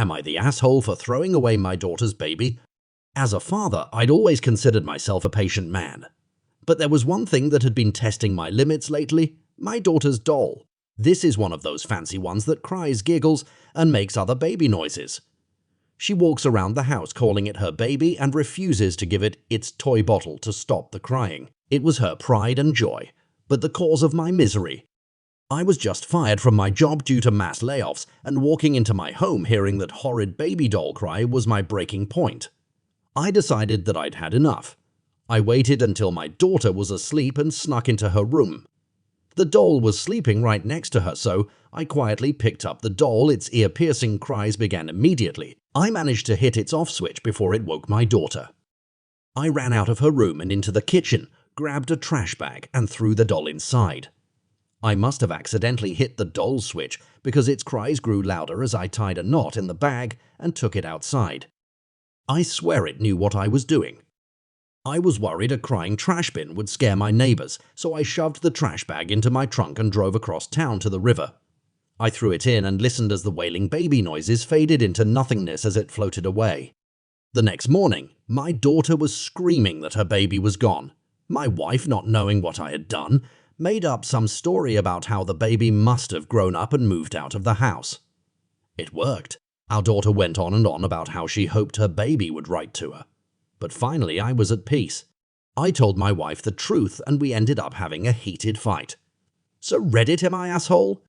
Am I the asshole for throwing away my daughter's baby? As a father, I'd always considered myself a patient man. But there was one thing that had been testing my limits lately: my daughter's doll. This is one of those fancy ones that cries, giggles, and makes other baby noises. She walks around the house calling it her baby and refuses to give it its toy bottle to stop the crying. It was her pride and joy, but the cause of my misery. I was just fired from my job due to mass layoffs, and walking into my home hearing that horrid baby doll cry was my breaking point. I decided that I'd had enough. I waited until my daughter was asleep and snuck into her room. The doll was sleeping right next to her, so I quietly picked up the doll. Its ear-piercing cries began immediately. I managed to hit its off switch before it woke my daughter. I ran out of her room and into the kitchen, grabbed a trash bag, and threw the doll inside. I must have accidentally hit the doll switch because its cries grew louder as I tied a knot in the bag and took it outside. I swear it knew what I was doing. I was worried a crying trash bin would scare my neighbors, so I shoved the trash bag into my trunk and drove across town to the river. I threw it in and listened as the wailing baby noises faded into nothingness as it floated away. The next morning, my daughter was screaming that her baby was gone. My wife, not knowing what I had done, made up some story about how the baby must have grown up and moved out of the house. It worked. Our daughter went on and on about how she hoped her baby would write to her. But finally, I was at peace. I told my wife the truth, and we ended up having a heated fight. So Reddit, am I asshole?